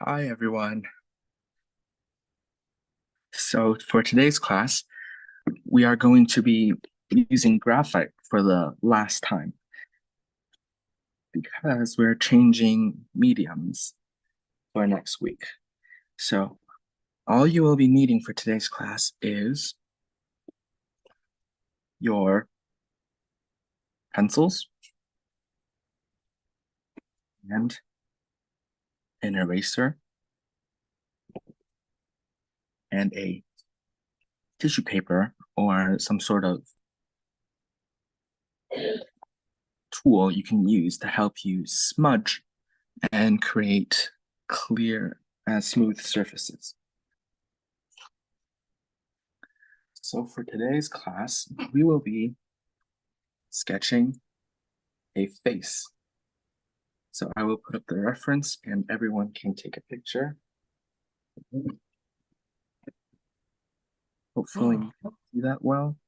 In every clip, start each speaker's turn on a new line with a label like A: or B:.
A: Hi, everyone. So for today's class, we are going to be using graphite for the last time because we're changing mediums for next week. So all you will be needing for today's class is your pencils and an eraser and a tissue paper or some sort of tool you can use to help you smudge and create clear and smooth surfaces. So for today's class, we will be sketching a face. So I will put up the reference and everyone can take a picture. Hopefully you can see that well.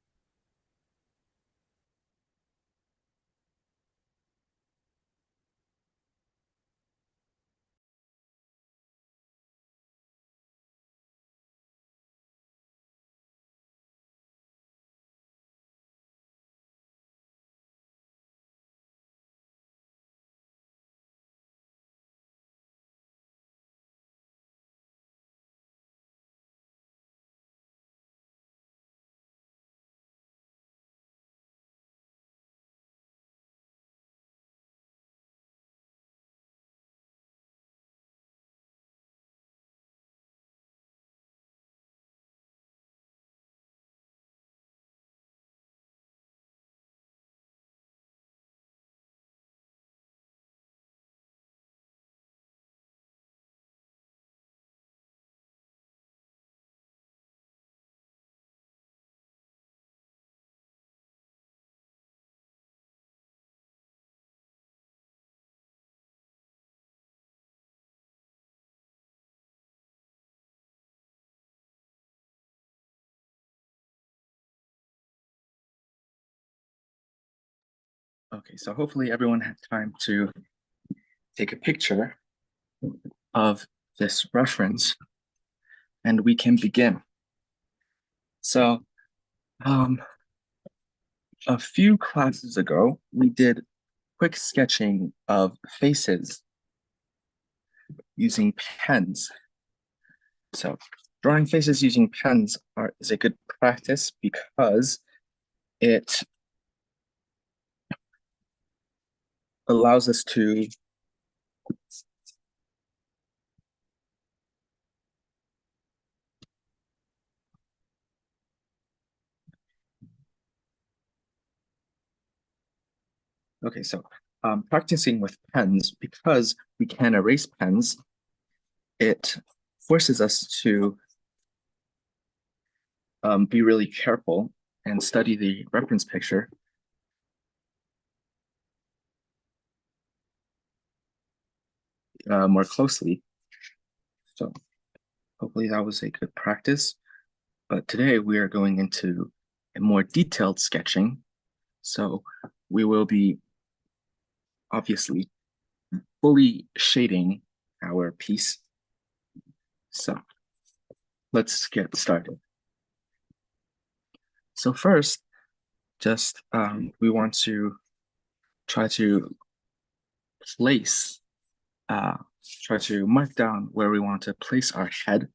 A: Okay, so hopefully everyone had time to take a picture of this reference and we can begin. So a few classes ago, we did quick sketching of faces using pens. So drawing faces using pens is a good practice because it allows us to practicing with pens, because we can erase pens, it forces us to be really careful and study the reference picture more closely. So hopefully that was a good practice. But today we are going into a more detailed sketching. So we will be obviously fully shading our piece. So let's get started. So first, just we want to try to place, try to mark down where we want to place our head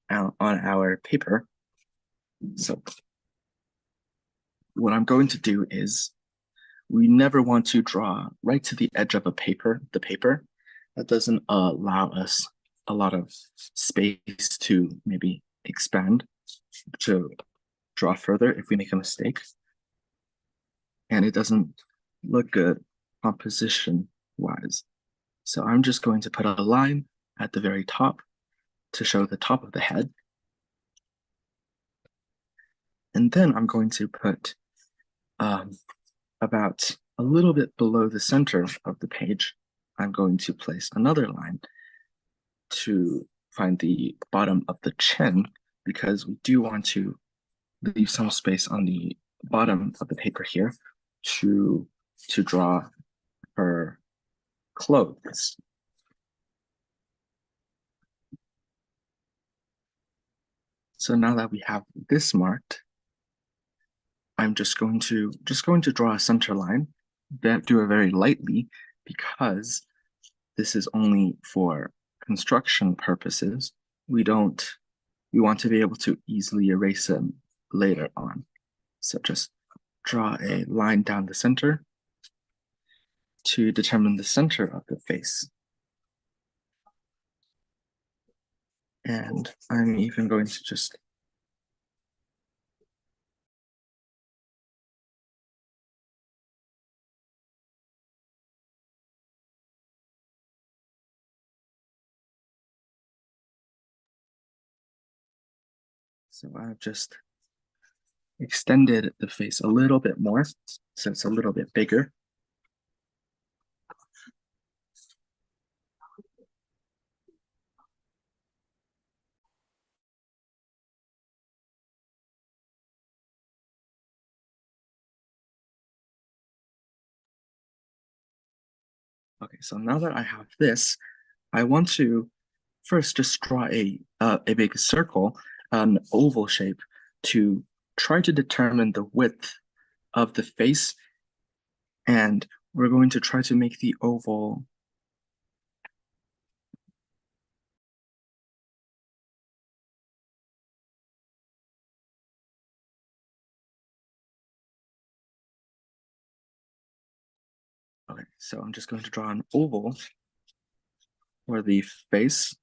A: on our paper. So what I'm going to do is we never want to draw right to the edge of the paper. That doesn't allow us a lot of space to maybe expand, to draw further if we make a mistake. And it doesn't look good composition wise. So I'm just going to put a line at the very top to show the top of the head. And then I'm going to put about a little bit below the center of the page, I'm going to place another line to find the bottom of the chin, because we do want to leave some space on the bottom of the paper here to draw her clothes. So now that we have this marked, I'm just going to draw a center line, do it very lightly because this is only for construction purposes. We want to be able to easily erase them later on. So just draw a line down the center to determine the center of the face. And I'm even going to just so I've just extended the face a little bit more, so it's a little bit bigger. Okay, so now that I have this, I want to first just draw a big circle, an oval shape, to try to determine the width of the face, and we're going to try to make the oval okay, so I'm just going to draw an oval for the face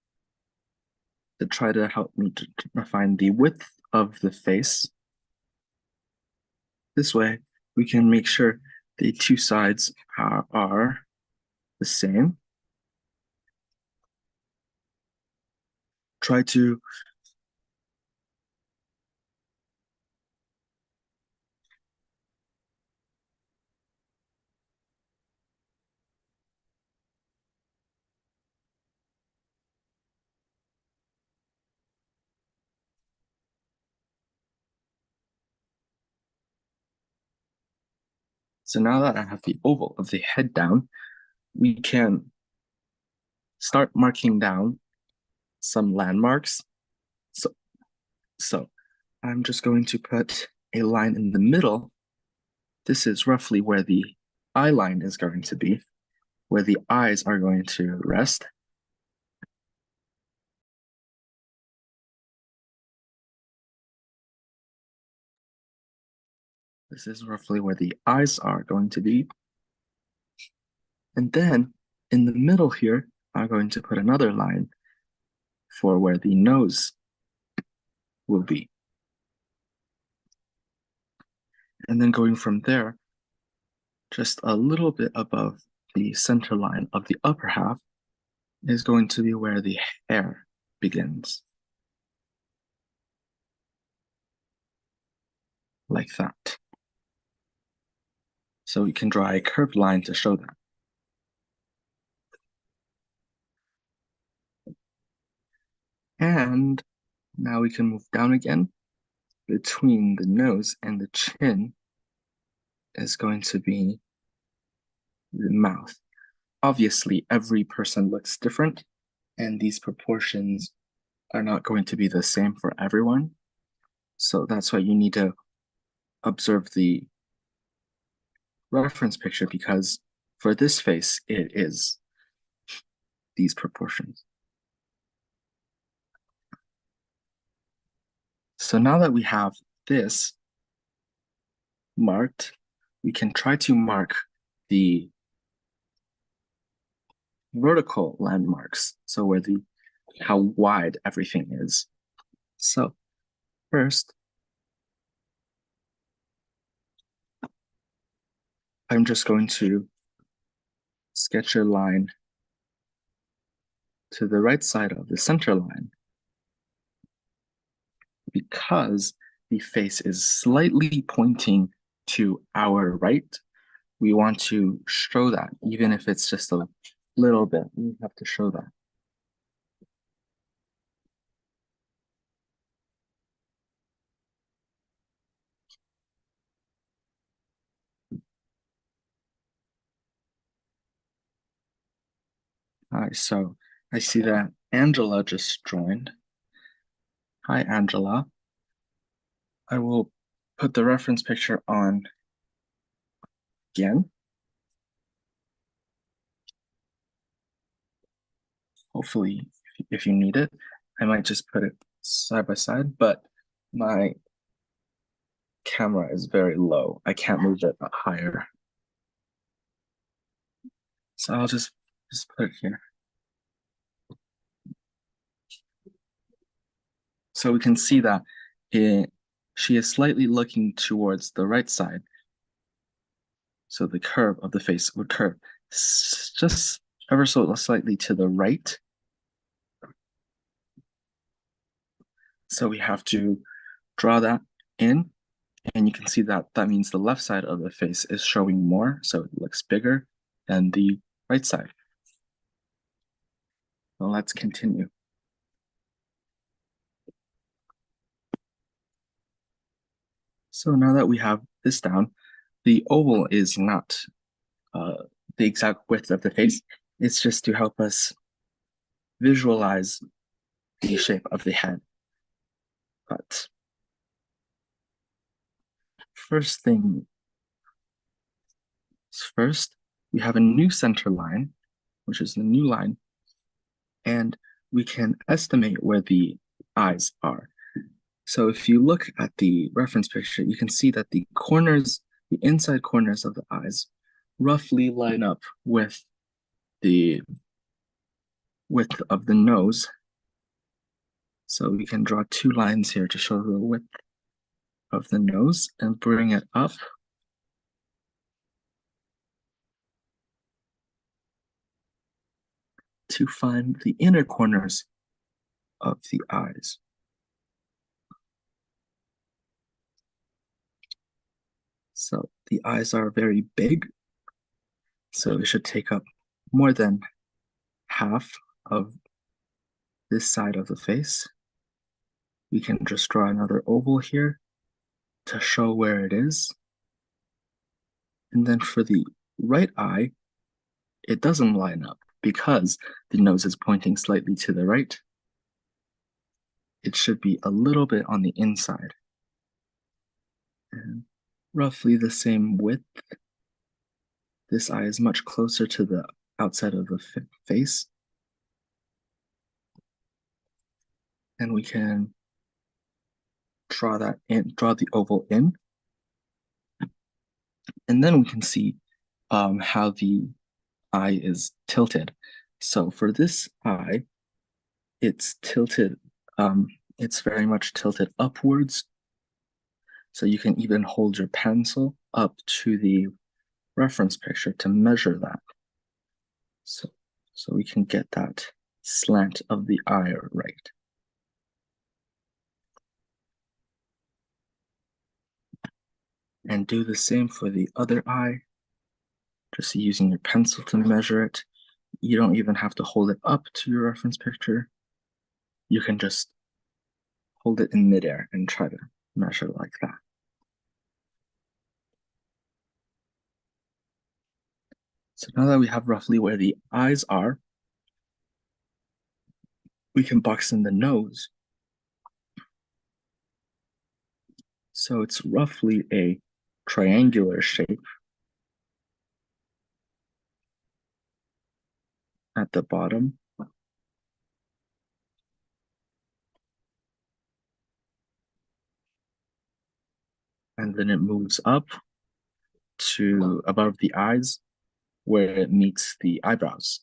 A: to try to help me to find the width of the face. This way, we can make sure the two sides are the same. Try to So now that I have the oval of the head down, we can start marking down some landmarks. So I'm just going to put a line in the middle. This is roughly where the eye line is going to be, where the eyes are going to rest. This is roughly where the eyes are going to be. And then in the middle here, I'm going to put another line for where the nose will be. And then going from there, just a little bit above the center line of the upper half is going to be where the hair begins. Like that. So we can draw a curved line to show that. And now we can move down again. Between the nose and the chin is going to be the mouth. Obviously, every person looks different, and these proportions are not going to be the same for everyone. So that's why you need to observe the reference picture, because for this face, it is these proportions. So now that we have this marked, we can try to mark the vertical landmarks. So where how wide everything is. So first, I'm just going to sketch a line to the right side of the center line. Because the face is slightly pointing to our right, we want to show that, even if it's just a little bit, we have to show that. All right, so I see that Angela just joined. Hi, Angela. I will put the reference picture on again. Hopefully, if you need it, I might just put it side by side, but my camera is very low. I can't move it higher. So I'll just put it here. So we can see that she is slightly looking towards the right side. So the curve of the face would curve just ever so slightly to the right. So we have to draw that in, and you can see that that means the left side of the face is showing more, so it looks bigger than the right side. Well, let's continue. So now that we have this down, the oval is not the exact width of the face. It's just to help us visualize the shape of the head. But first thing first, we have a new center line, which is the new line, and we can estimate where the eyes are. So if you look at the reference picture, you can see that the corners, the inside corners of the eyes roughly line up with the width of the nose. So we can draw two lines here to show the width of the nose and bring it up. To find the inner corners of the eyes. So the eyes are very big, so it should take up more than half of this side of the face. We can just draw another oval here to show where it is. And then for the right eye, it doesn't line up because the nose is pointing slightly to the right. It should be a little bit on the inside. And roughly the same width. This eye is much closer to the outside of the face. And we can draw that in, draw the oval in. And then we can see how the eye is tilted. So for this eye, it's tilted, it's very much tilted upwards. So you can even hold your pencil up to the reference picture to measure that. So we can get that slant of the eye right. And do the same for the other eye, just using your pencil to measure it. You don't even have to hold it up to your reference picture. You can just hold it in midair and try to measure like that. So now that we have roughly where the eyes are, we can box in the nose. So it's roughly a triangular shape at the bottom. And then it moves up to above the eyes where it meets the eyebrows.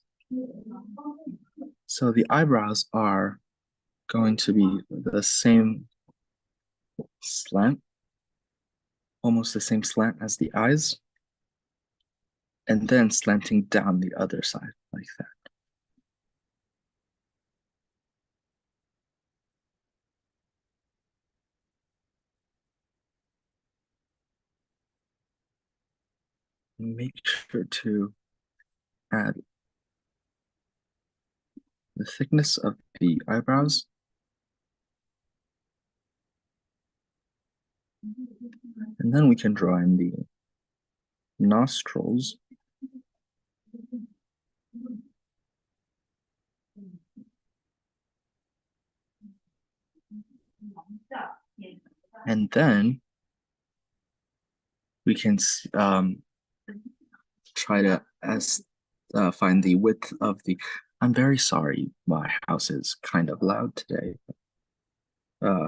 A: So the eyebrows are going to be the same slant, almost the same slant as the eyes, and then slanting down the other side like that. Make sure to add the thickness of the eyebrows. And then we can draw in the nostrils. And then we can try to find the width of the. I'm very sorry, my house is kind of loud today. Uh,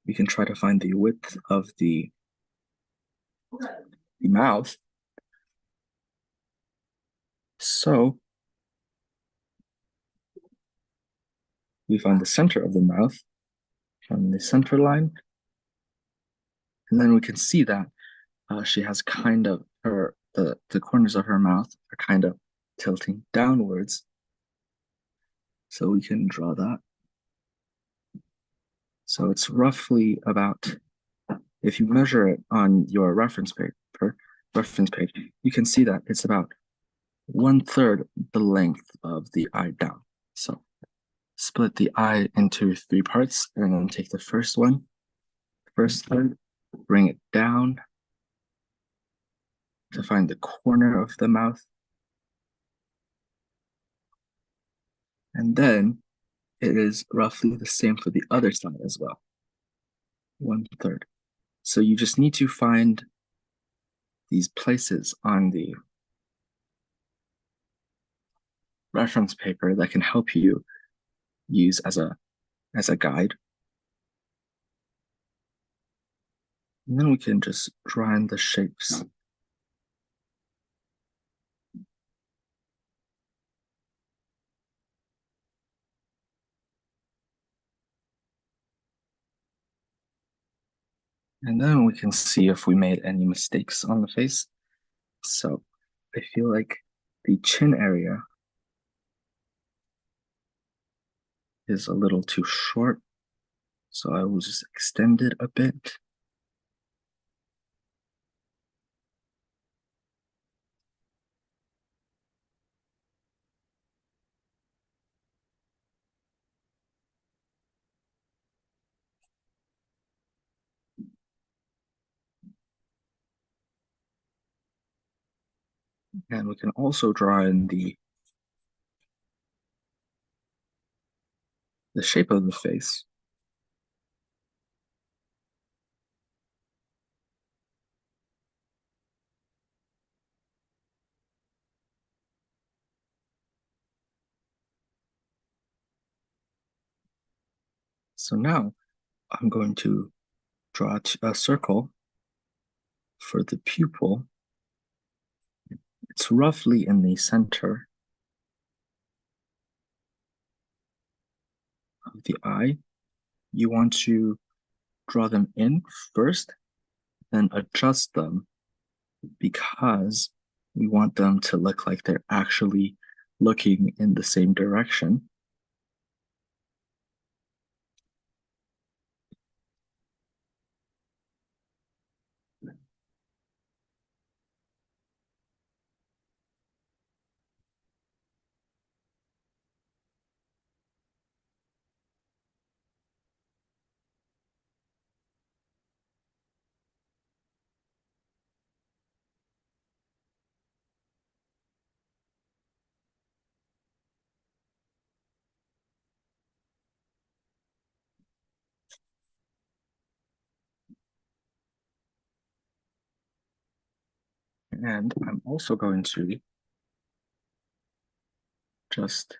A: we can try to find the width of the mouth. So we find the center of the mouth from the center line, and then we can see that she has kind of the corners of her mouth are kind of tilting downwards. So we can draw that. So it's roughly about, if you measure it on your reference page, you can see that it's about 1/3 the length of the eye down. So split the eye into 3 parts and then take the first third, bring it down to find the corner of the mouth. And then it is roughly the same for the other side as well. 1/3. So you just need to find these places on the reference paper that can help you use as a guide. And then we can just draw in the shapes. And then we can see if we made any mistakes on the face. So I feel like the chin area is a little too short. So I will just extend it a bit. And we can also draw in the shape of the face. So now I'm going to draw a circle for the pupil. It's roughly in the center of the eye. You want to draw them in first, then adjust them because we want them to look like they're actually looking in the same direction. And I'm also going to just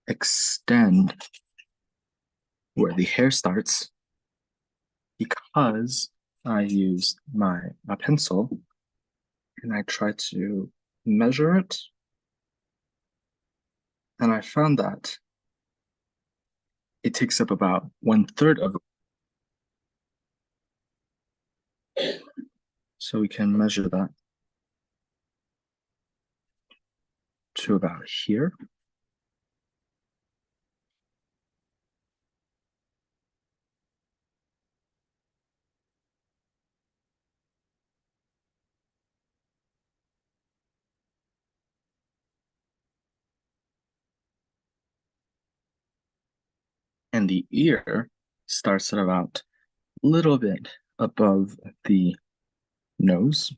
A: extend where the hair starts because I used my pencil and I tried to measure it, and I found that it takes up about 1/3 of it. So we can measure that to about here. And the ear starts at about a little bit above the nose.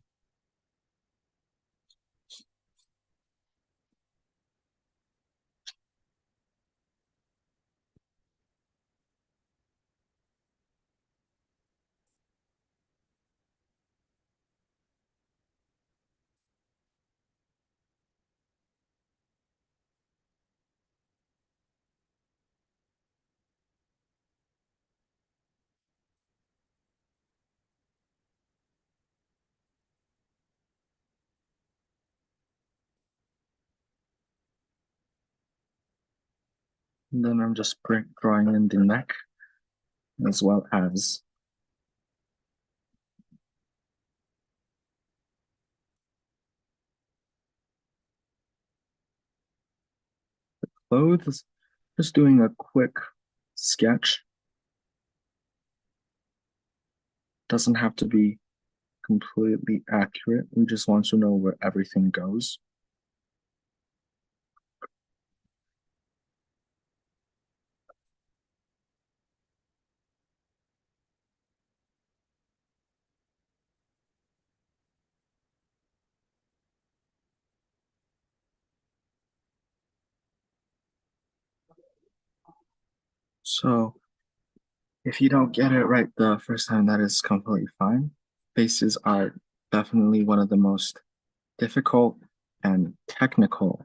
A: And then I'm just drawing in the neck as well as clothes. Just doing a quick sketch. Doesn't have to be completely accurate. We just want to know where everything goes. So if you don't get it right the first time, that is completely fine. Faces are definitely one of the most difficult and technical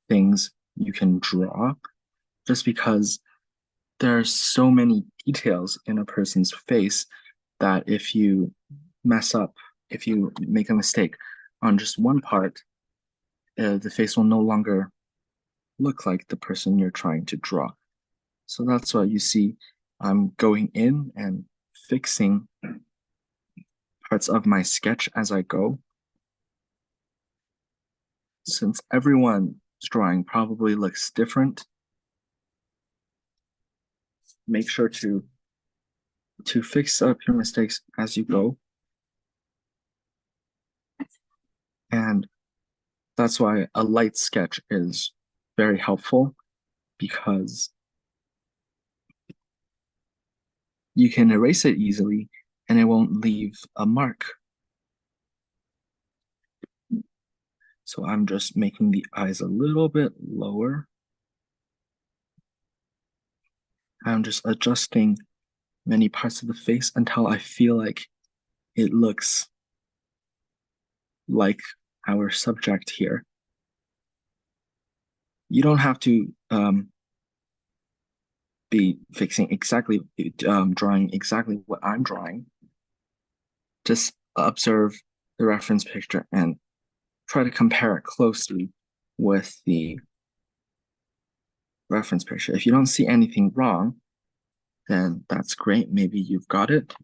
A: things you can draw, just because there are so many details in a person's face that if you mess up, if you make a mistake on just one part, the face will no longer look like the person you're trying to draw. So that's why you see I'm going in and fixing parts of my sketch as I go. Since everyone's drawing probably looks different, make sure to fix up your mistakes as you go. And that's why a light sketch is very helpful, because you can erase it easily and it won't leave a mark. So I'm just making the eyes a little bit lower. I'm just adjusting many parts of the face until I feel like it looks like our subject here. You don't have to be fixing exactly, drawing exactly what I'm drawing. Just observe the reference picture and try to compare it closely with the reference picture. If you don't see anything wrong, then that's great. Maybe you've got it.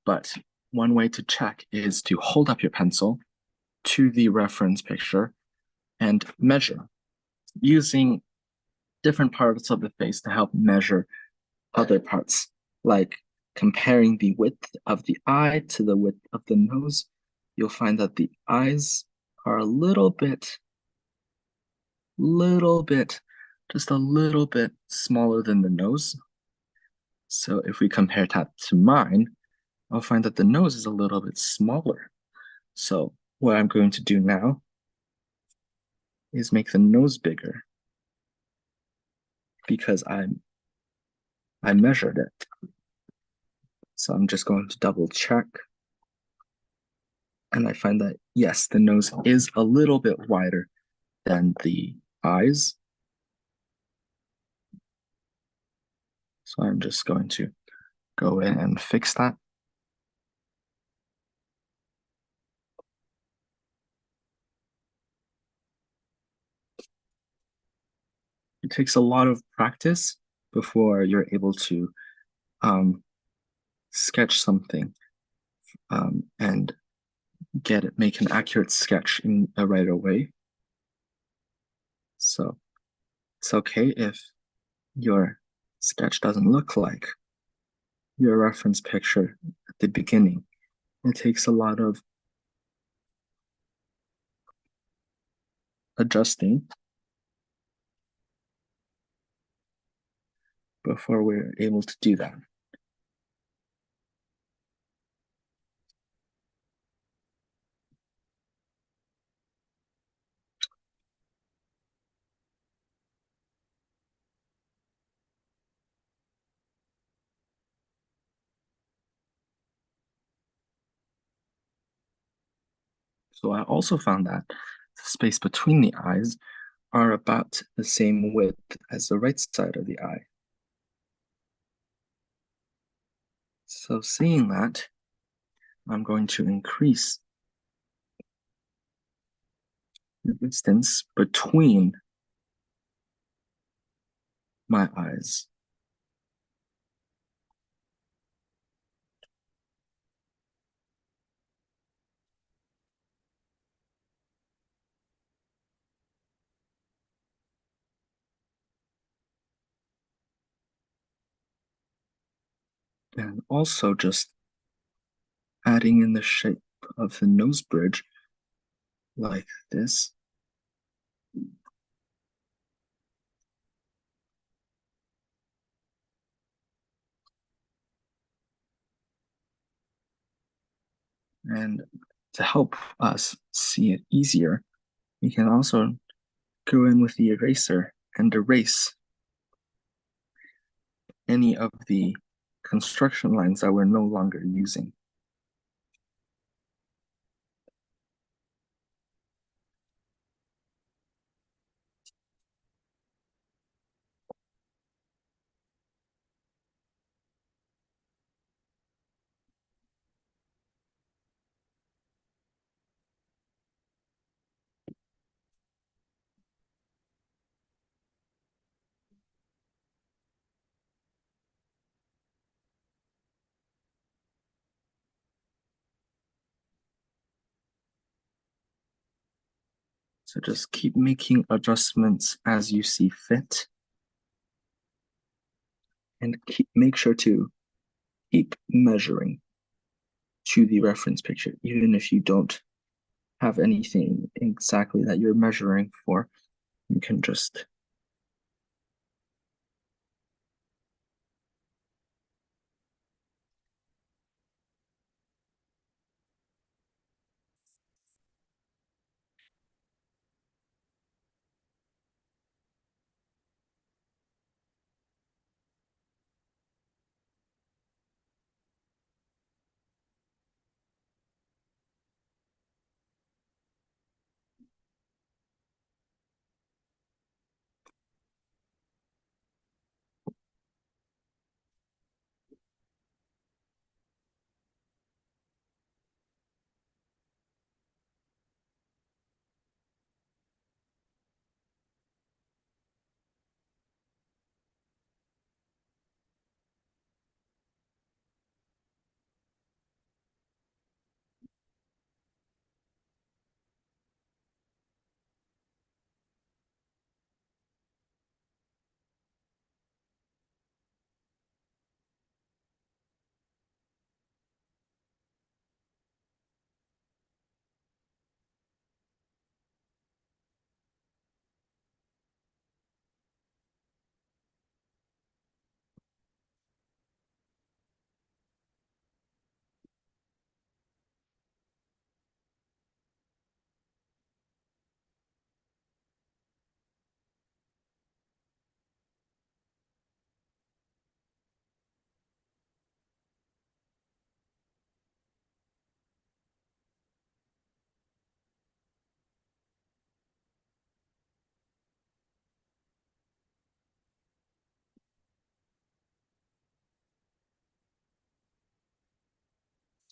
A: But one way to check is to hold up your pencil to the reference picture and measure using different parts of the face to help measure other parts, like comparing the width of the eye to the width of the nose. You'll find that the eyes are a just a little bit smaller than the nose. So if we compare that to mine, I'll find that the nose is a little bit smaller. So what I'm going to do now is make the nose bigger because I measured it. So I'm just going to double check. And I find that, yes, the nose is a little bit wider than the eyes. So I'm just going to go in and fix that. It takes a lot of practice before you're able to sketch something and make an accurate sketch in right away. So it's okay if your sketch doesn't look like your reference picture at the beginning. It takes a lot of adjusting before we're able to do that. So I also found that the space between the eyes are about the same width as the right side of the eye. So seeing that, I'm going to increase the distance between my eyes. And also just adding in the shape of the nose bridge like this. And to help us see it easier, we can also go in with the eraser and erase any of the construction lines that we're no longer using. So just keep making adjustments as you see fit. And make sure to keep measuring to the reference picture, even if you don't have anything exactly that you're measuring for. You can just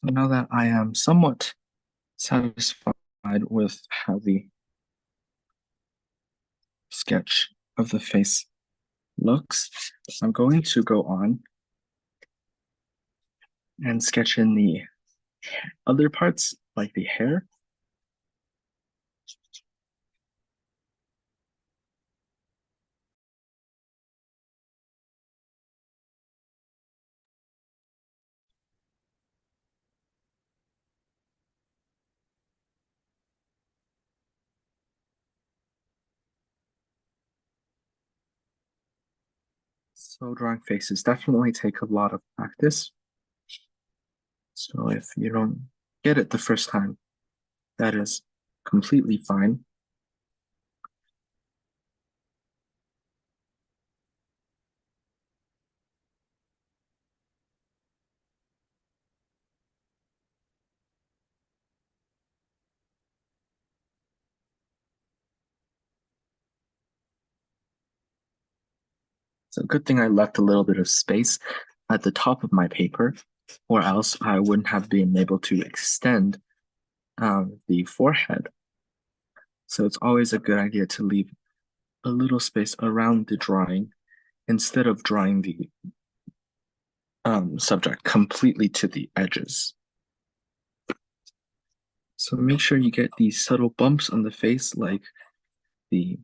A: know that I am somewhat satisfied with how the sketch of the face looks. I'm going to go on and sketch in the other parts, like the hair. So drawing faces definitely take a lot of practice. So if you don't get it the first time, that is completely fine. It's a good thing I left a little bit of space at the top of my paper, or else I wouldn't have been able to extend the forehead. So it's always a good idea to leave a little space around the drawing instead of drawing the subject completely to the edges. So make sure you get these subtle bumps on the face, like the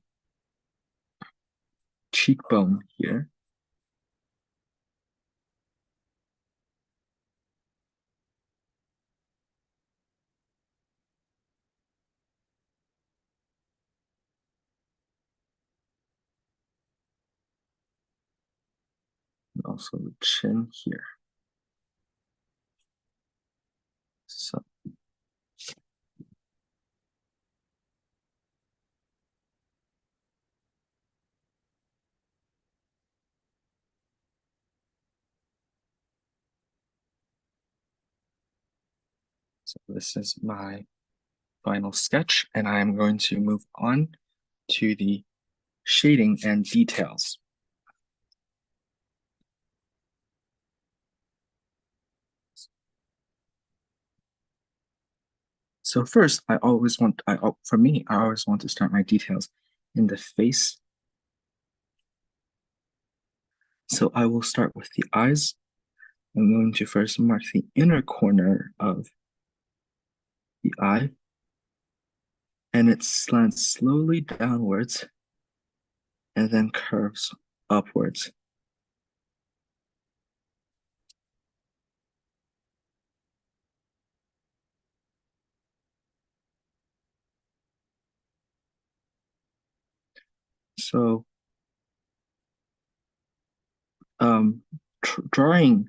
A: cheekbone here. And also the chin here. So this is my final sketch, and I am going to move on to the shading and details. So first, I always want to start my details in the face. So I will start with the eyes. I'm going to first mark the inner corner of the eye, and it slants slowly downwards and then curves upwards. So drawing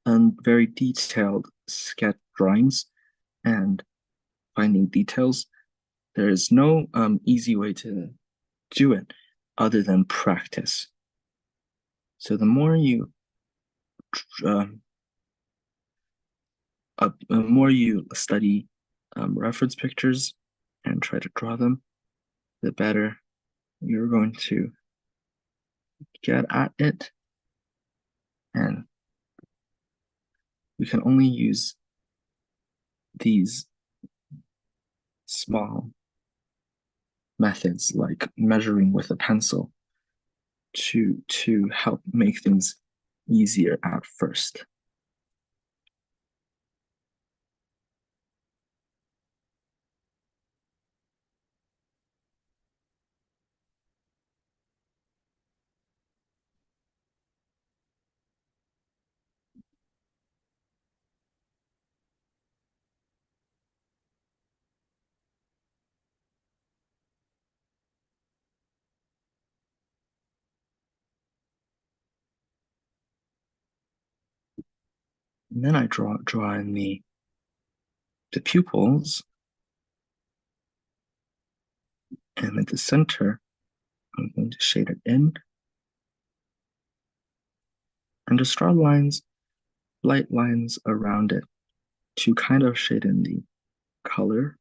A: very detailed sketch drawings and finding details, there is no easy way to do it other than practice. So the more you study reference pictures and try to draw them, the better you're going to get at it. And we can only use these small methods like measuring with a pencil to help make things easier at first. And then I draw in the pupils, and at the center, I'm going to shade it in and just draw lines, light lines around it to kind of shade in the color.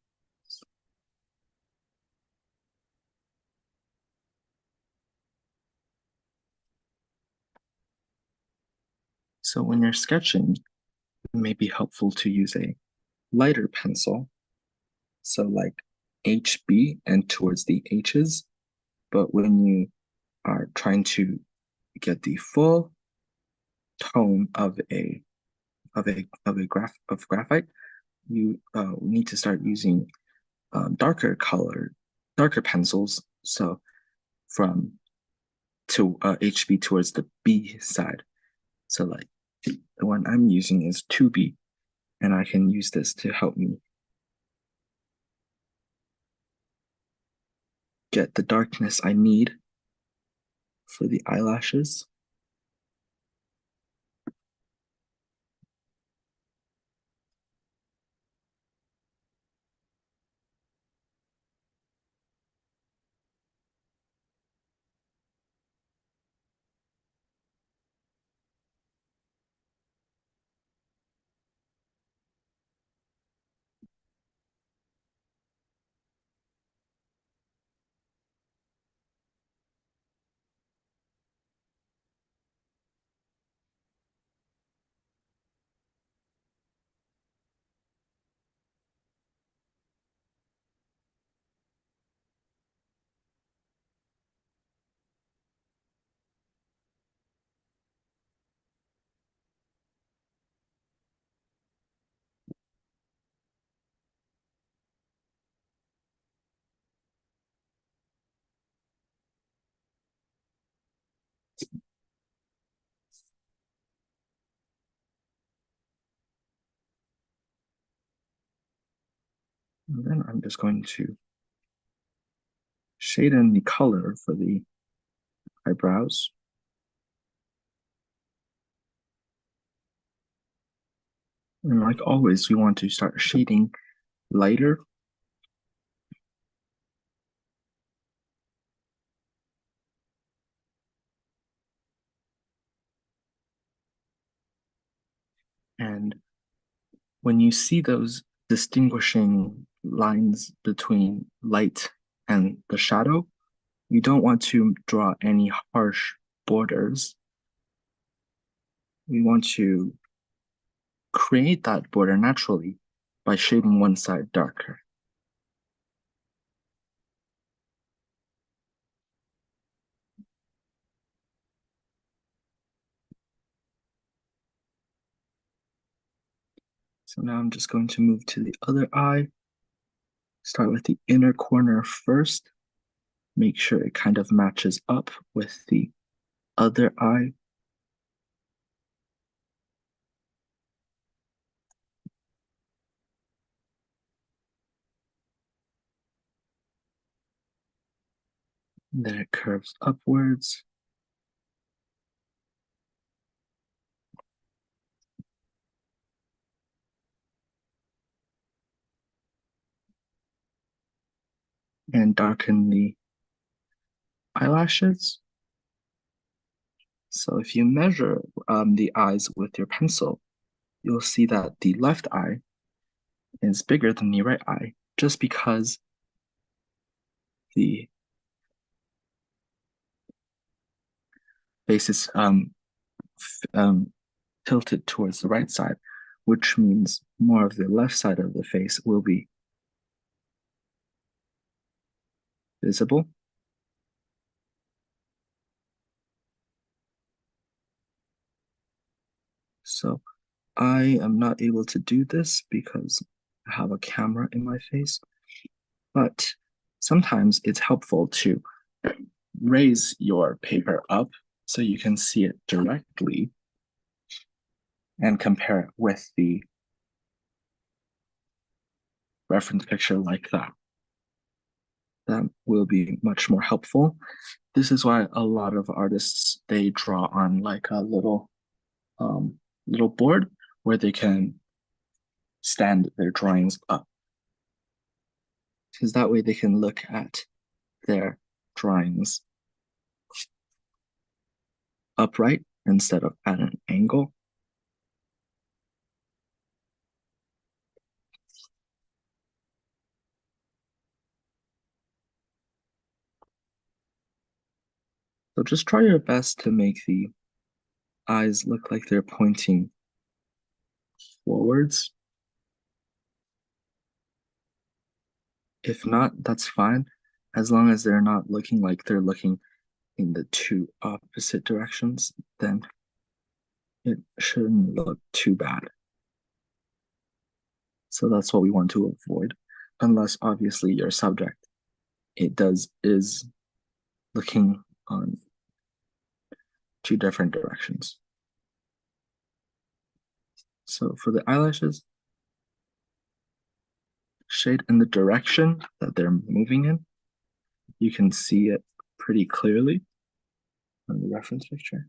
A: So when you're sketching, it may be helpful to use a lighter pencil, so like HB and towards the H's. But when you are trying to get the full tone of graphite, you need to start using darker pencils. So from HB towards the B side. So like the one I'm using is 2B, and I can use this to help me get the darkness I need for the eyelashes. And then I'm just going to shade in the color for the eyebrows. And like always, we want to start shading lighter. And when you see those distinguishing lines between light and the shadow, you don't want to draw any harsh borders. We want to create that border naturally by shading one side darker. So now I'm just going to move to the other eye. Start with the inner corner first. Make sure it kind of matches up with the other eye. Then it curves upwards. And darken the eyelashes. So if you measure the eyes with your pencil, you'll see that the left eye is bigger than the right eye, just because the face is tilted towards the right side, which means more of the left side of the face will be visible. So I am not able to do this because I have a camera in my face, but sometimes it's helpful to raise your paper up so you can see it directly and compare it with the reference picture like that. That will be much more helpful. This is why a lot of artists, they draw on like a little board where they can stand their drawings up, because that way they can look at their drawings upright instead of at an angle. So just try your best to make the eyes look like they're pointing forwards. If not, that's fine, as long as they're not looking like they're looking in the two opposite directions, then it shouldn't look too bad. So that's what we want to avoid, unless obviously your subject is looking on two different directions. So for the eyelashes, shade in the direction that they're moving in. You can see it pretty clearly on the reference picture.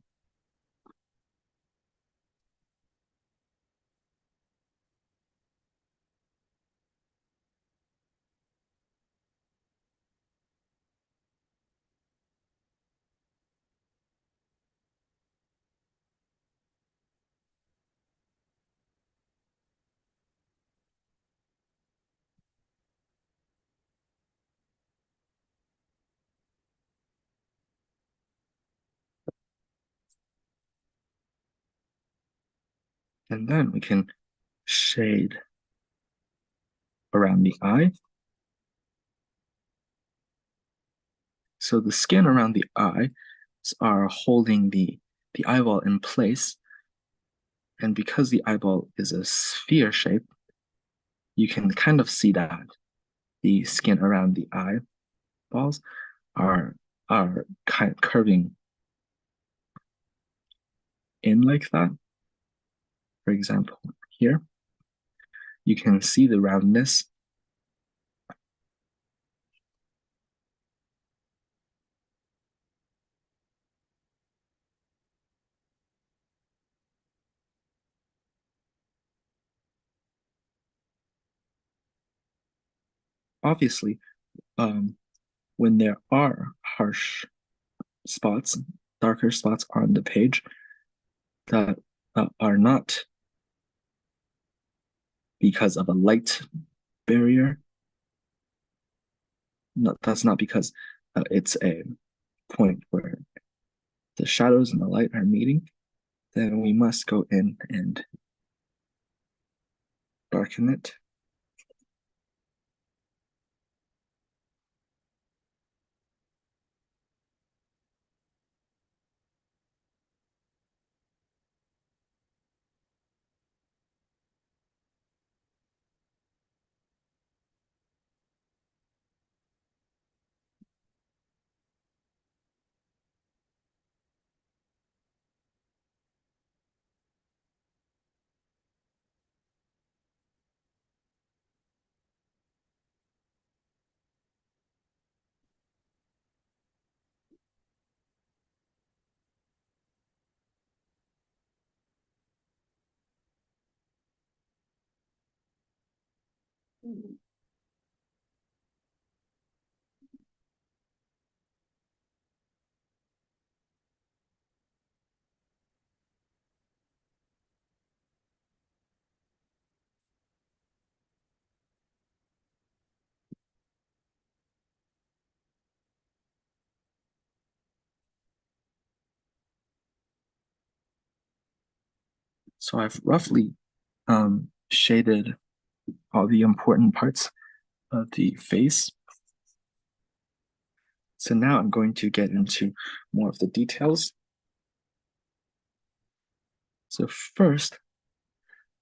A: And then we can shade around the eye. So the skin around the eye are holding the eyeball in place. And because the eyeball is a sphere shape, you can kind of see that the skin around the eyeballs are kind of curving in like that. For example, here, you can see the roundness obviously, um, when there are harsh spots, darker spots on the page that are not because of a light barrier, no, that's not because it's a point where the shadows and the light are meeting, then we must go in and darken it. So I've roughly shaded all the important parts of the face. So now I'm going to get into more of the details. So first,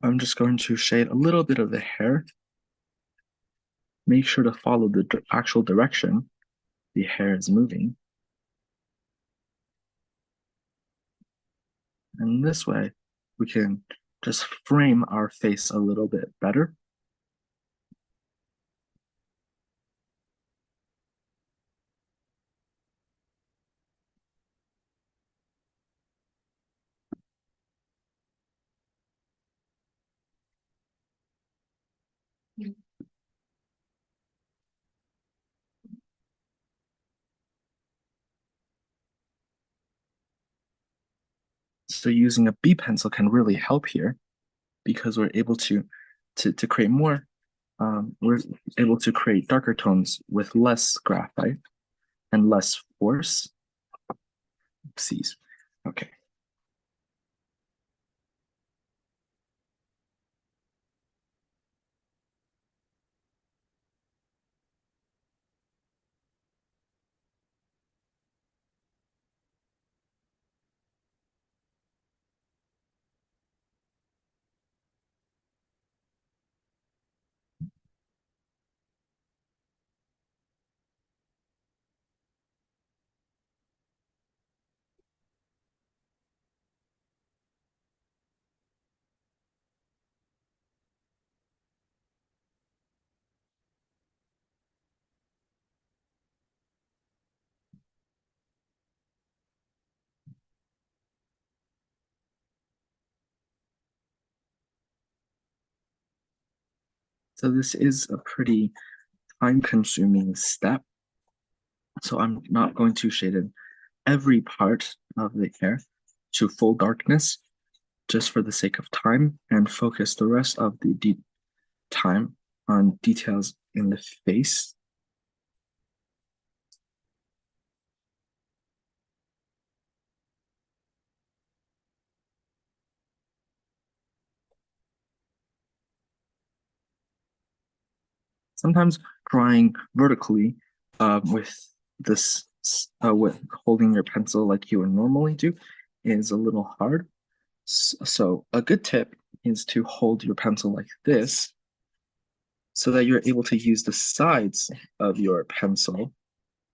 A: I'm just going to shade a little bit of the hair. Make sure to follow the actual direction the hair is moving. And this way, we can just frame our face a little bit better. So using a B pencil can really help here because we're able to create more, we're able to create darker tones with less graphite and less force. Oopsies. Okay. So this is a pretty time-consuming step. So I'm not going to shade in every part of the hair to full darkness just for the sake of time and focus the rest of the time on details in the face. Sometimes drawing vertically with this with holding your pencil like you would normally do is a little hard. So a good tip is to hold your pencil like this so that you're able to use the sides of your pencil.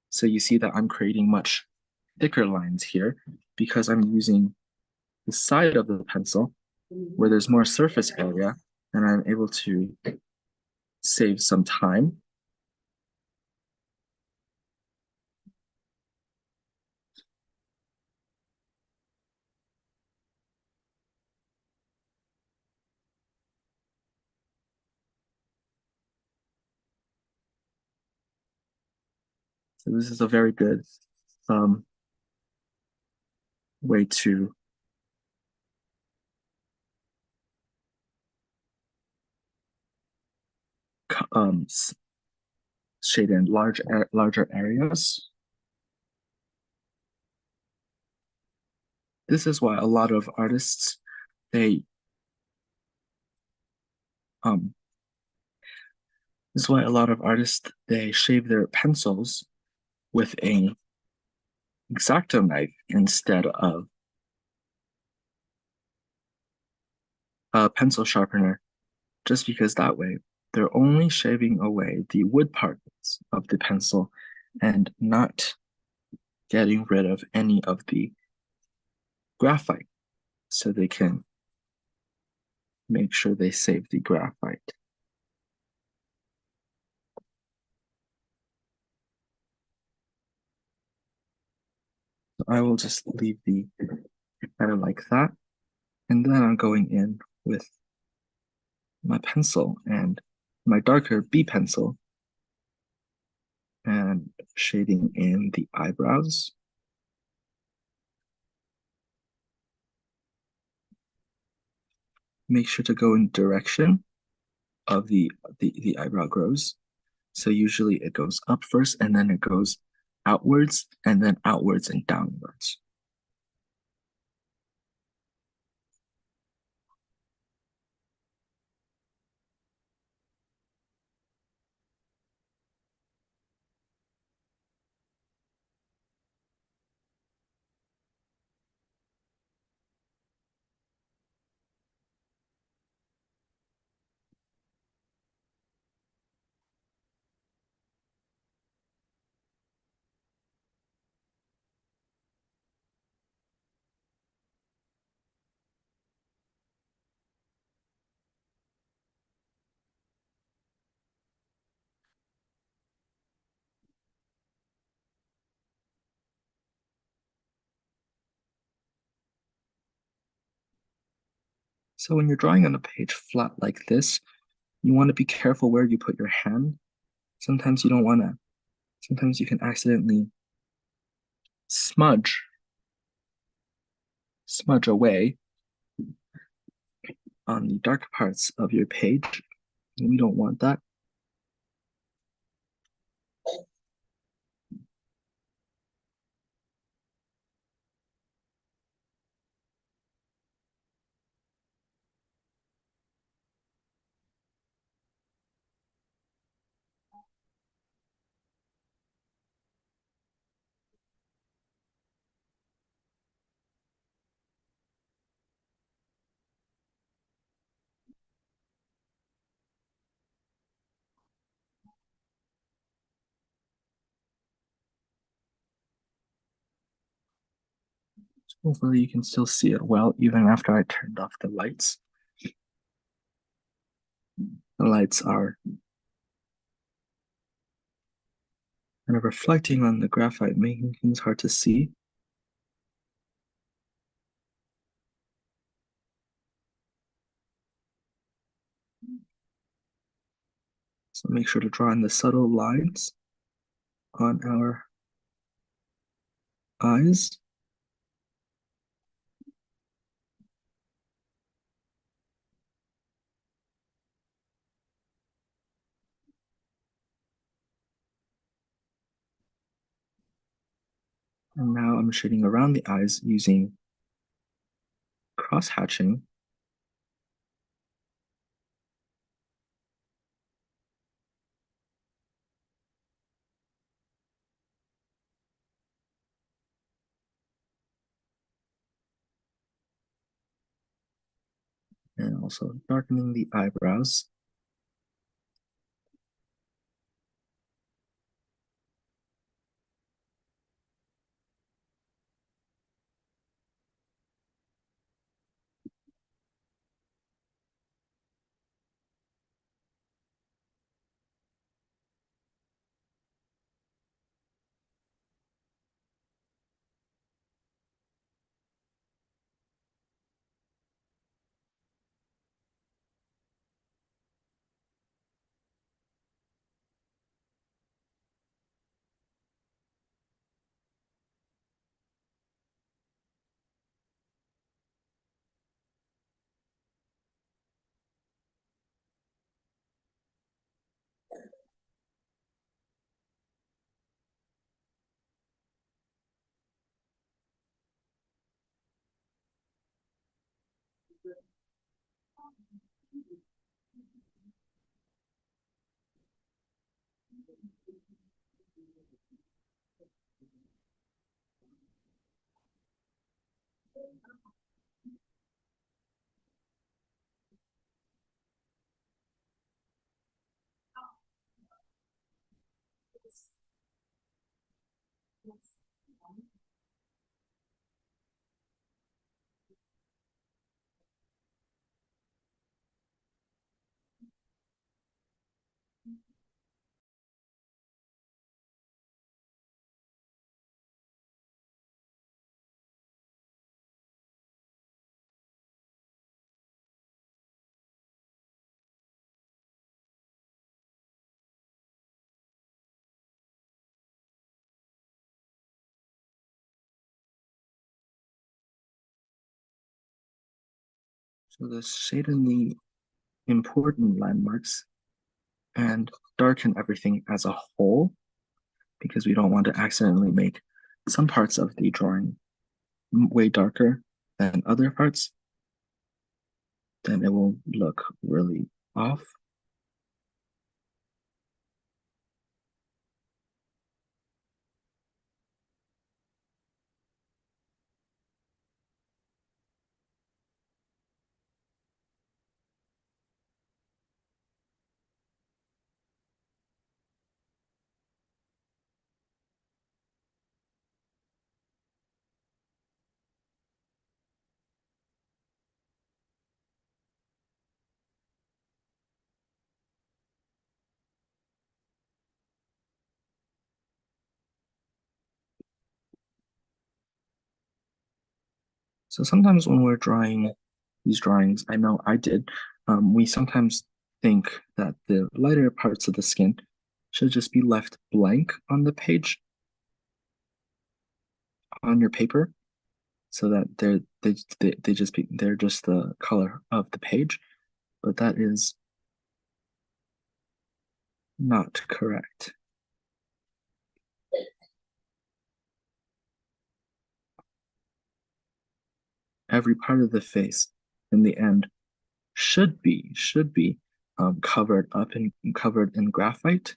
A: So you see that I'm creating much thicker lines here because I'm using the side of the pencil where there's more surface area and I'm able to save some time. So this is a very good um, way to shade in larger areas. This is why a lot of artists they um this is why a lot of artists they shave their pencils with a X-Acto knife instead of a pencil sharpener, just because that way they're only shaving away the wood parts of the pencil and not getting rid of any of the graphite, so they can make sure they save the graphite. So I will just leave the header like that. And then I'm going in with my pencil and my darker B pencil and shading in the eyebrows. Make sure to go in direction of the eyebrow grows. So usually it goes up first and then it goes outwards and then outwards and downwards. So when you're drawing on a page flat like this, you want to be careful where you put your hand. Sometimes you don't want to, sometimes you can accidentally smudge away on the dark parts of your page. We don't want that. Hopefully you can still see it well even after I turned off the lights. The lights are kind of reflecting on the graphite, making things hard to see. So make sure to draw in the subtle lines on our eyes. And now I'm shading around the eyes using cross hatching. And also darkening the eyebrows. So let's shade in the important landmarks and darken everything as a whole because we don't want to accidentally make some parts of the drawing way darker than other parts. Then it will look really off. So sometimes when we're drawing these drawings, I know I did, we sometimes think that the lighter parts of the skin should just be left blank on the page, on your paper, so that they're just the color of the page, but that is not correct. Every part of the face in the end should be covered up and covered in graphite.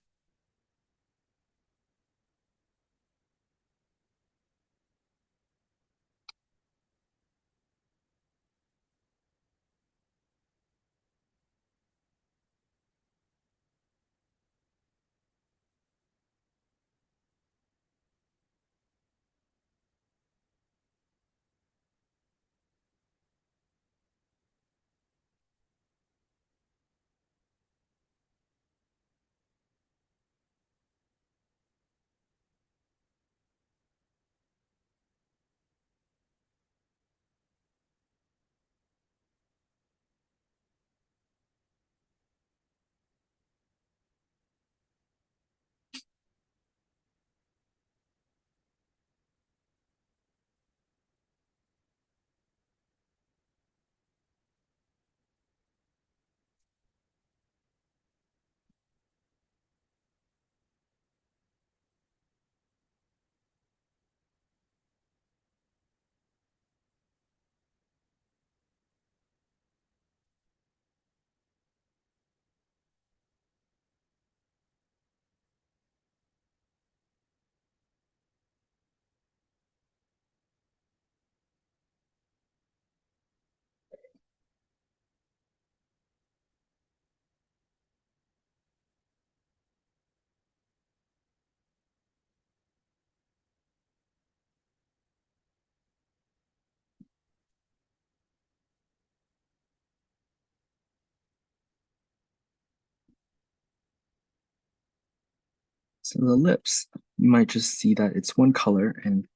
A: So the lips, you might just see that it's one color and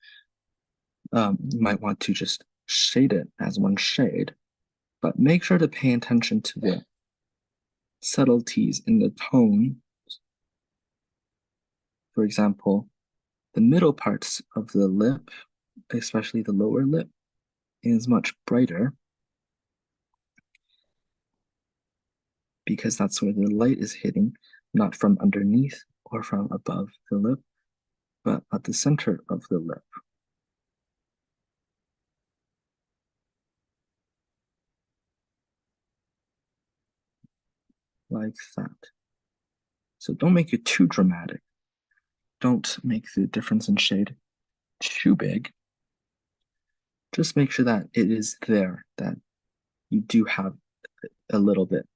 A: you might want to just shade it as one shade, but make sure to pay attention to the subtleties in the tone. For example, the middle parts of the lip, especially the lower lip, is much brighter because that's where the light is hitting, not from underneath or from above the lip, but at the center of the lip. like that. So don't make it too dramatic. Don't make the difference in shade too big. Just make sure that it is there, that you do have a little bit.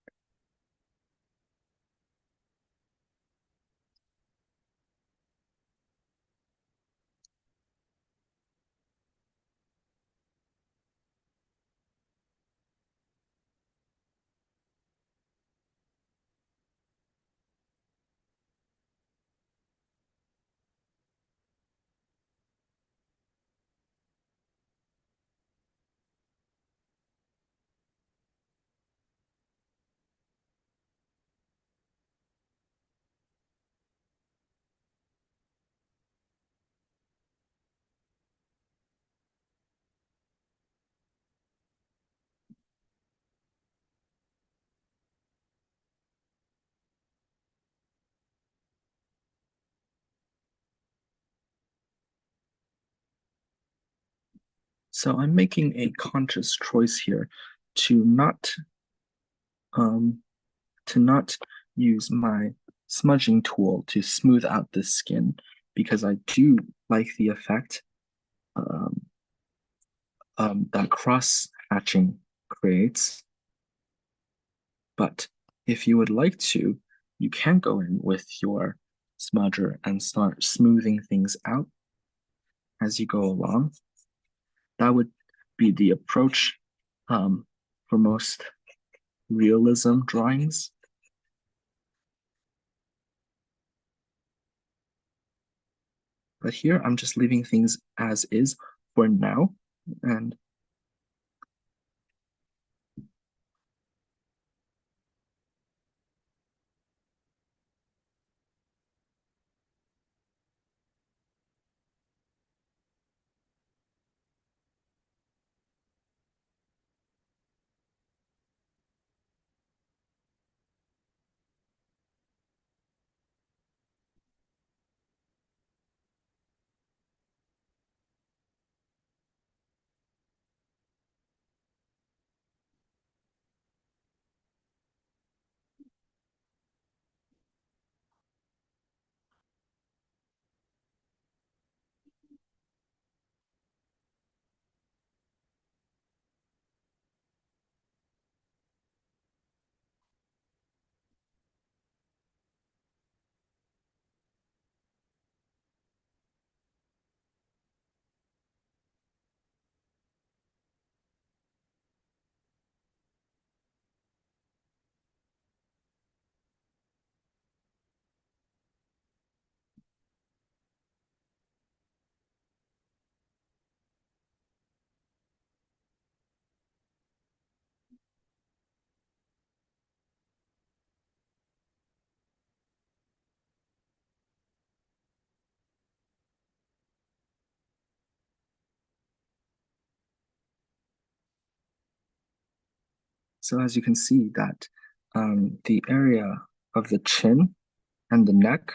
A: So I'm making a conscious choice here to not um to not use my smudging tool to smooth out the skin because I do like the effect um, that cross hatching creates. But if you would like to, you can go in with your smudger and start smoothing things out as you go along. That would be the approach for most realism drawings. But here I'm just leaving things as is for now. And so as you can see that the area of the chin and the neck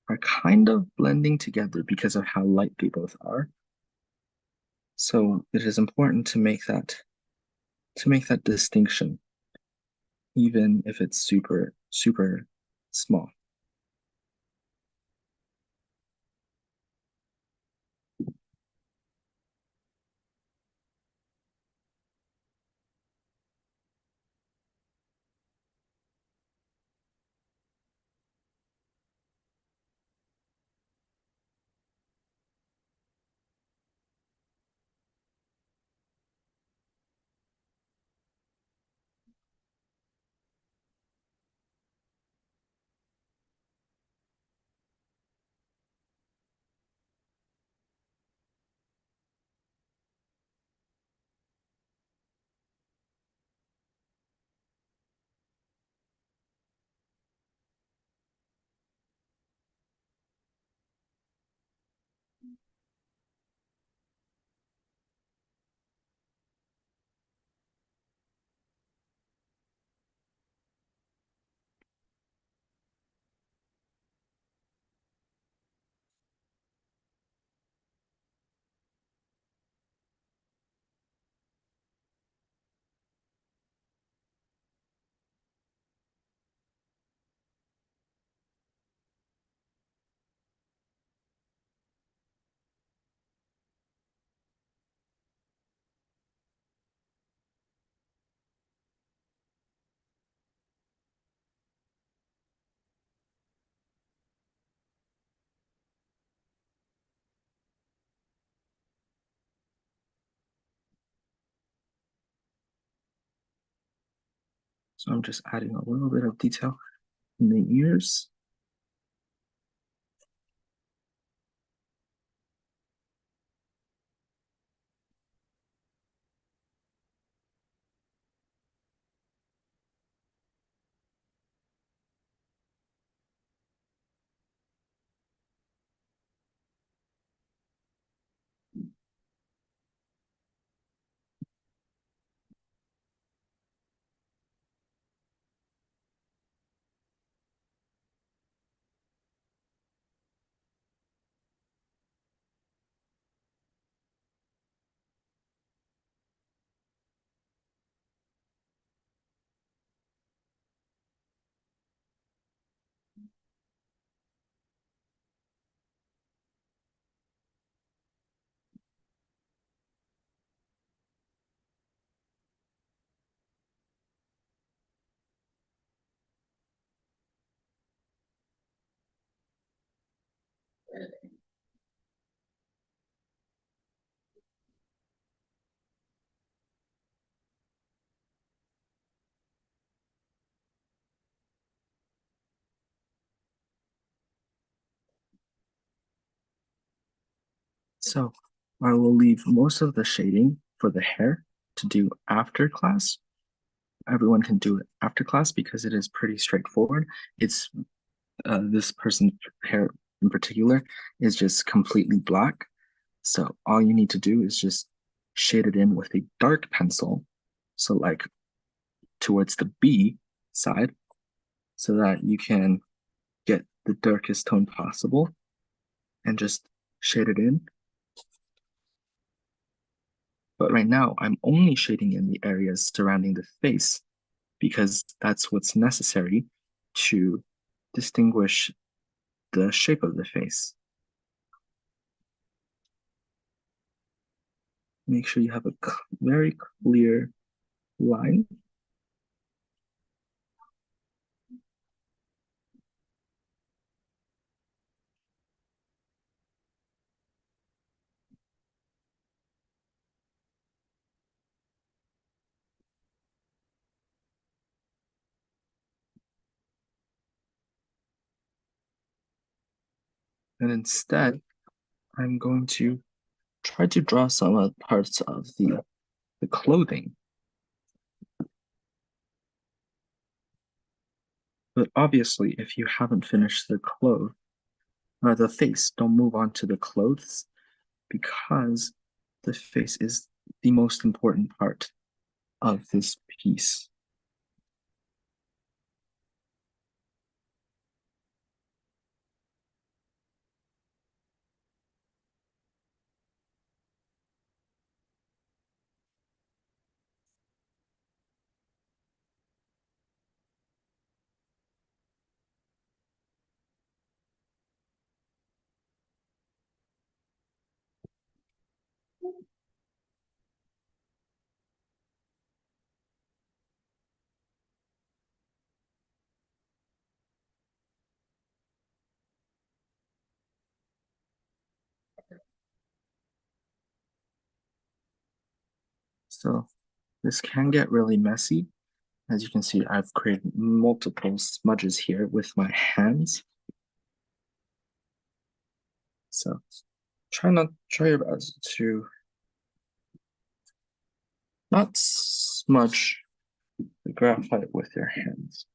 A: are kind of blending together because of how light they both are. So it is important to make that distinction, even if it's super, super small. So I'm just adding a little bit of detail in the ears. So I will leave most of the shading for the hair to do after class. Everyone can do it after class because it is pretty straightforward. It's this person's hair in particular is just completely black. So all you need to do is just shade it in with a dark pencil. So like towards the B side so that you can get the darkest tone possible and just shade it in. But right now I'm only shading in the areas surrounding the face because that's what's necessary to distinguish the shape of the face. Make sure you have a very clear line. And instead, I'm going to try to draw some of parts of the clothing. But obviously, if you haven't finished the clothes, or the face, don't move on to the clothes because the face is the most important part of this piece. So this can get really messy. As you can see, I've created multiple smudges here with my hands. So try your best to not smudge the graphite with your hands.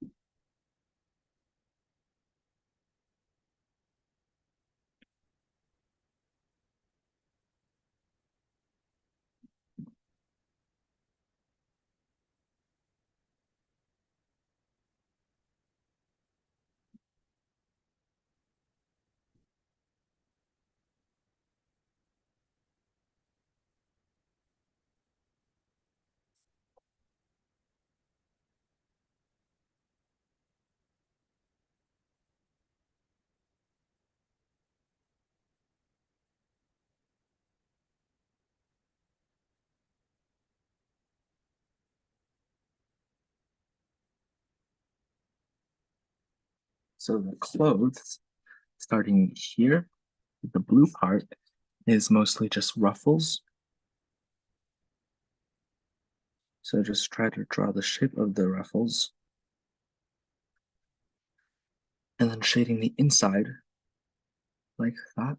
A: So the clothes, starting here, the blue part is mostly just ruffles. So just try to draw the shape of the ruffles. and then shading the inside like that.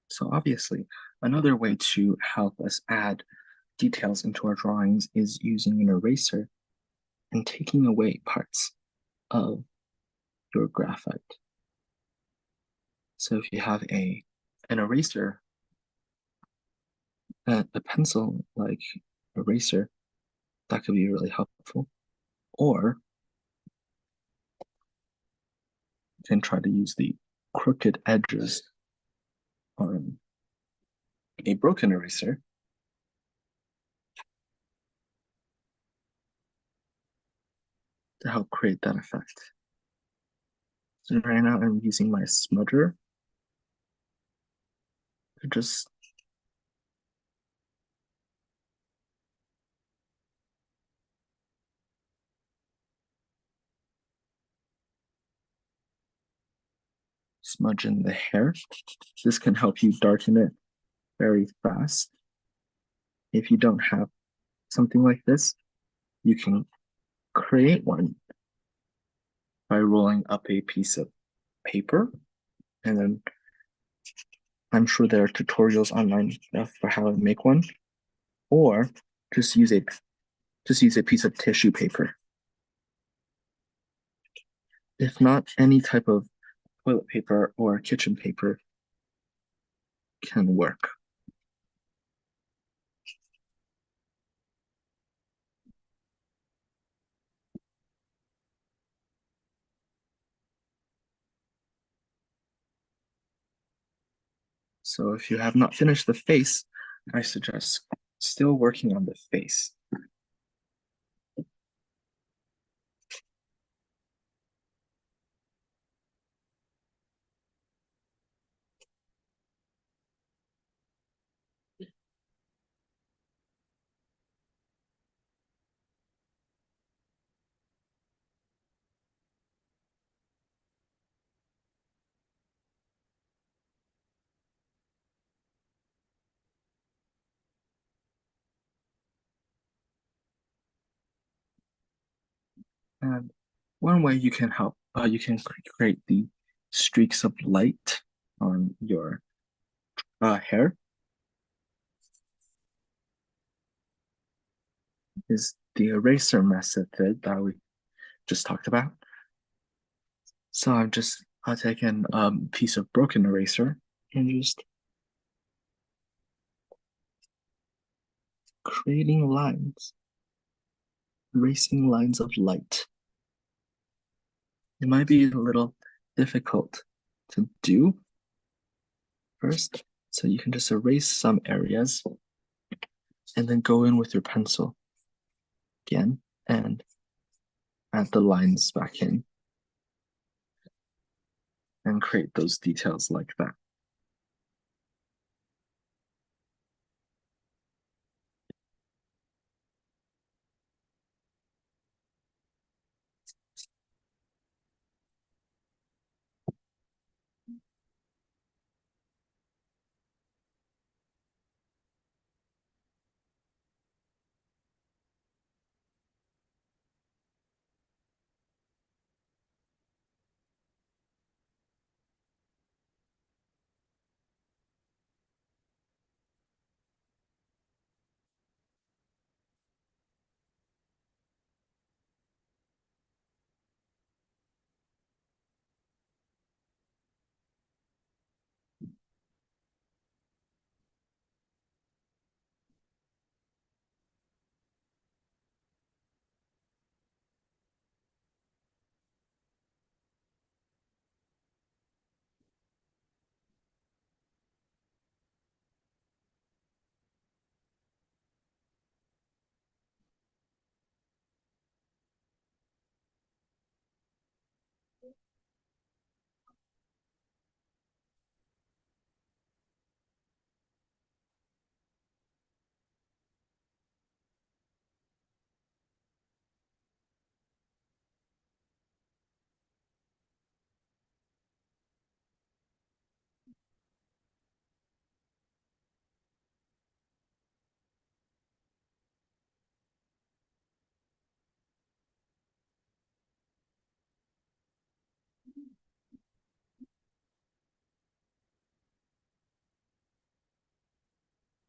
A: So obviously, another way to help us add details into our drawings is using an eraser and taking away parts of your graphite. So if you have an eraser, a pencil like eraser, that could be really helpful. Or you can try to use the crooked edges on a broken eraser to help create that effect. So right now I'm using my smudger to just smudge in the hair. This can help you darken it very fast. If you don't have something like this, you can create one by rolling up a piece of paper, and then I'm sure there are tutorials online for how to make one, or just use a piece of tissue paper. If not, any type of toilet paper or kitchen paper can work. So if you have not finished the face, I suggest still working on the face. And one way you can help, you can create the streaks of light on your hair is the eraser method that we just talked about. So I'm just taking a piece of broken eraser and just creating lines, erasing lines of light. It might be a little difficult to do first, so you can just erase some areas and then go in with your pencil again and add the lines back in and create those details like that.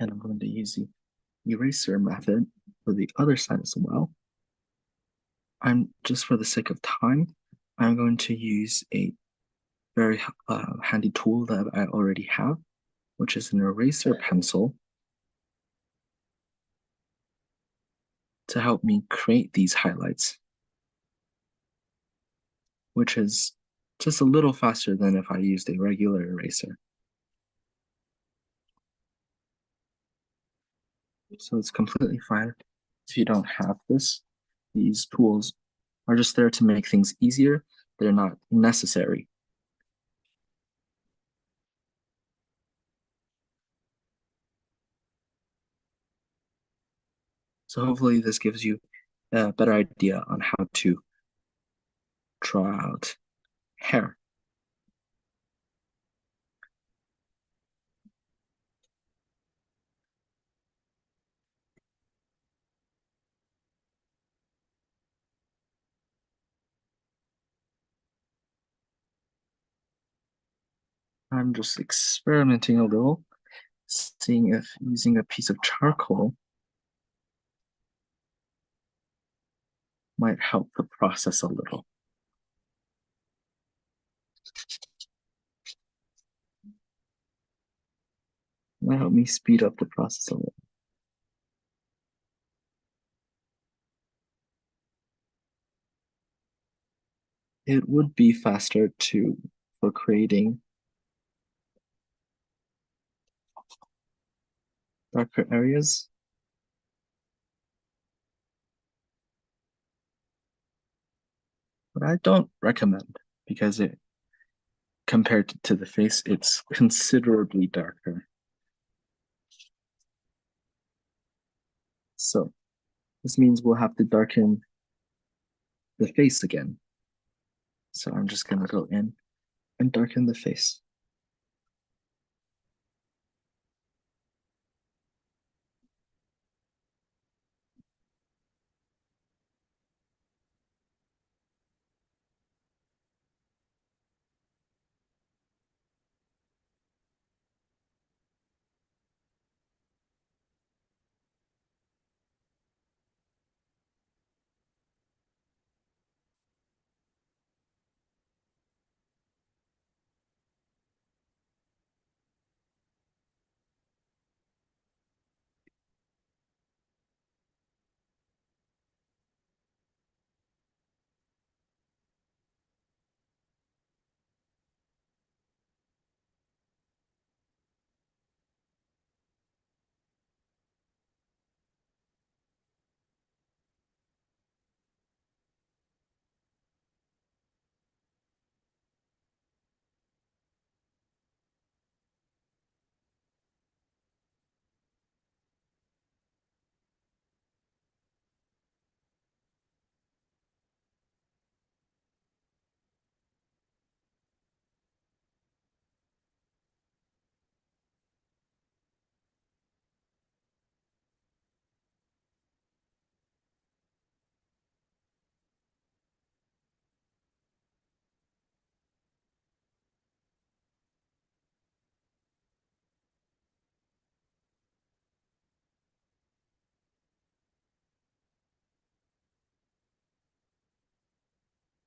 A: And I'm going to use the eraser method for the other side as well. I'm just for the sake of time, I'm going to use a very handy tool that I already have, which is an eraser pencil to help me create these highlights, which is just a little faster than if I used a regular eraser. So it's completely fine if you don't have this. These tools are just there to make things easier. They're not necessary. So hopefully this gives you a better idea on how to draw out hair. I'm just experimenting a little, seeing if using a piece of charcoal might help the process a little. Might help me speed up the process a little. It would be faster for creating darker areas. But I don't recommend because it compared to the face, it's considerably darker. So this means we'll have to darken the face again. So I'm just gonna go in and darken the face.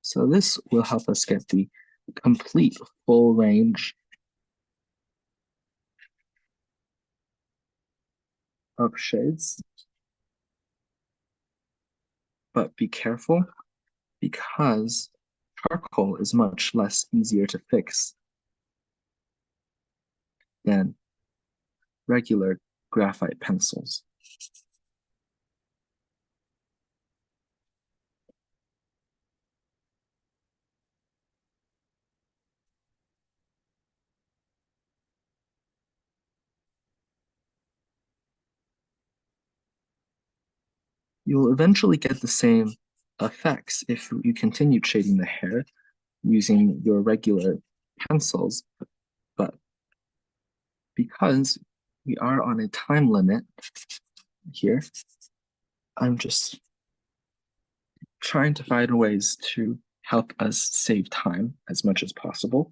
A: So this will help us get the complete full range of shades. But be careful because charcoal is much less easier to fix than regular graphite pencils. You'll eventually get the same effects if you continue shading the hair using your regular pencils, but because we are on a time limit here, I'm just trying to find ways to help us save time as much as possible.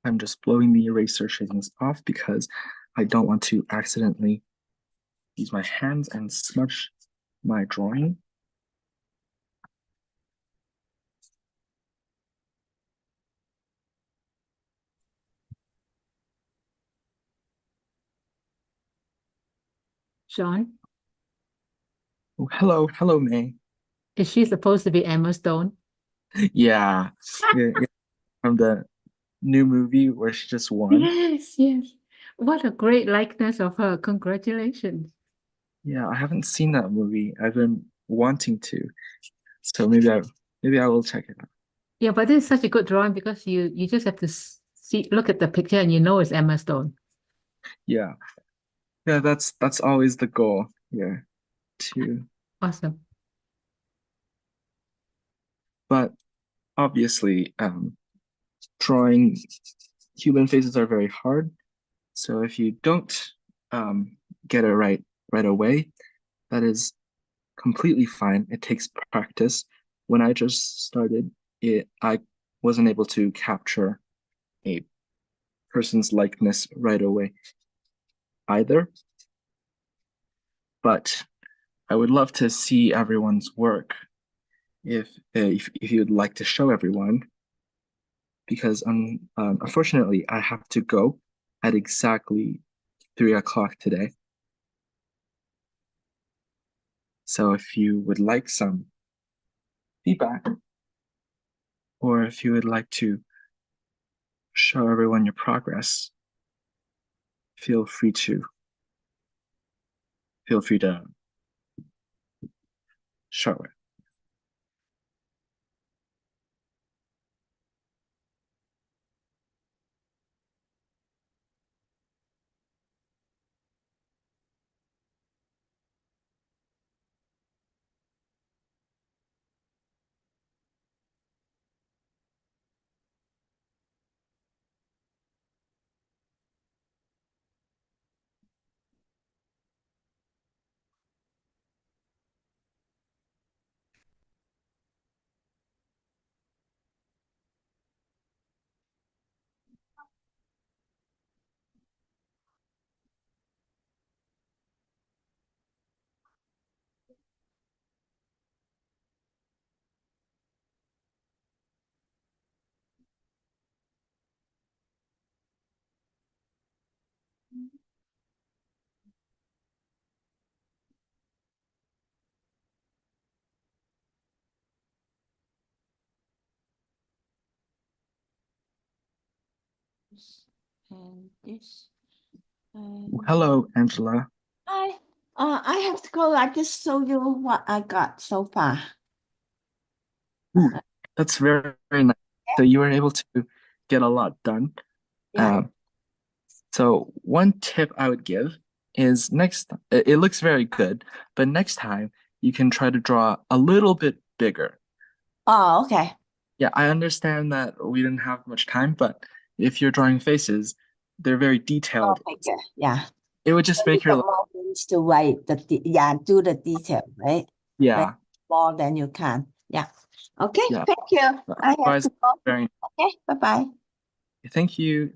A: I'm just blowing the eraser shavings off because I don't want to accidentally use my hands and smudge my drawing.
B: Sean,
A: Oh, hello, May.
B: is she supposed to be Emma Stone?
A: Yeah, yeah, from the new movie where she just won.
B: Yes, yes. What a great likeness of her. Congratulations.
A: Yeah, I haven't seen that movie. I've been wanting to, so maybe I will check it out.
B: Yeah, but this is such a good drawing because you just have to see look at the picture and you know it's Emma Stone.
A: Yeah, yeah, that's always the goal here too.
B: Awesome.
A: But obviously, drawing human faces are very hard. So if you don't get it right away, that is completely fine. It takes practice. When I just started it, I wasn't able to capture a person's likeness right away either. But I would love to see everyone's work if you'd like to show everyone, because unfortunately I have to go at exactly 3 o'clock today. So if you would like some feedback, or if you would like to show everyone your progress, feel free to feel free to show it.
C: And this. And
A: Hello, Angela.
C: I I have to go. I just show you what I got so far.
A: Ooh, that's very nice. So you were able to get a lot done.
C: Yeah.
A: Um, so one tip I would give is it looks very good, but next time you can try to draw a little bit bigger.
C: Oh, okay.
A: Yeah, I understand that we didn't have much time, but if you're drawing faces, they're very
C: Oh,
A: detailed.
C: bigger. Yeah.
A: It would
C: So
A: just
C: you
A: make your
C: got
A: life,
C: more things to write yeah, do the detail, right? When
A: yeah,
C: more than you can. Yeah. Okay,
A: yeah.
C: thank you.
A: But
C: I have
A: otherwise,
C: to go.
A: very,
C: Okay, bye-bye.
A: thank you.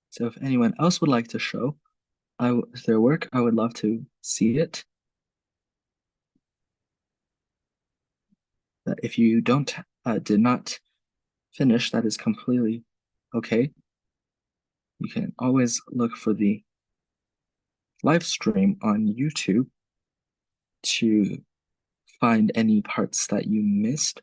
A: So if anyone else would like to show their work, I would love to see it. If you did not finish, that is completely okay. You can always look for the live stream on YouTube to find any parts that you missed.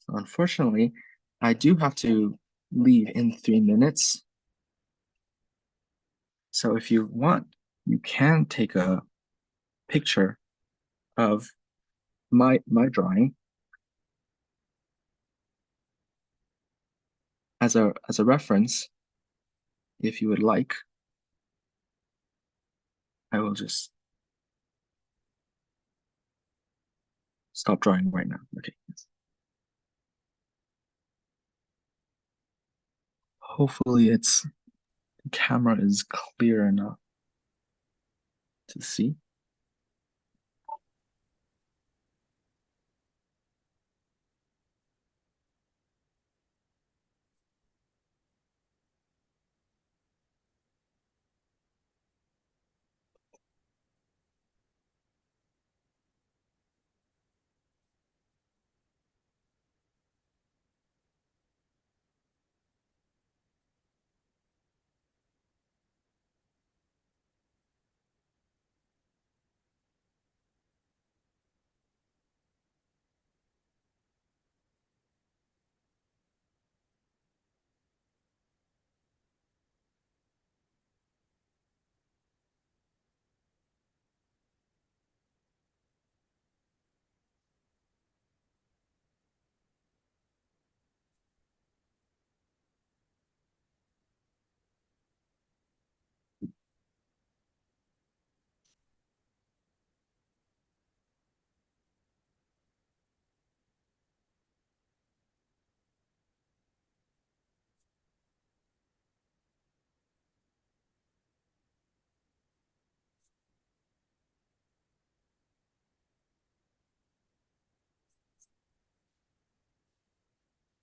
A: Unfortunately, I do have to leave in 3 minutes. So if you want, you can take a picture of my drawing as a reference. If you would like, I will just stop drawing right now. Okay. Hopefully the camera is clear enough to see.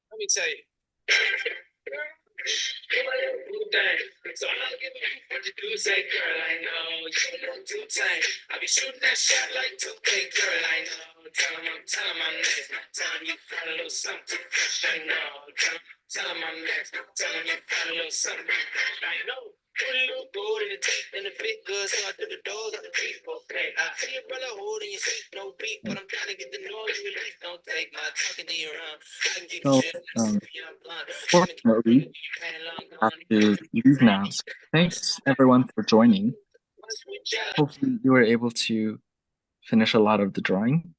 D: Let me tell you. So I don't give a fuck what you do, say, girl, I know you don't do time. I be shooting that shot like 2K, girl, I know. Tell 'em I'm next. Tell 'em you found a little something fresh, I know. Tell 'em I'm next. Tell 'em you found a little something fresh, I know. Put a little gold in the teeth and the big goods out through the doors of the people. Okay, I see your brother holding your seat, no beat, but I'm trying to get the noise released. Don't take my talking to your own. I can keep
A: So,
D: shit.
A: fortunately, I have to leave now. So thanks everyone for joining. Hopefully you were able to finish a lot of the drawing.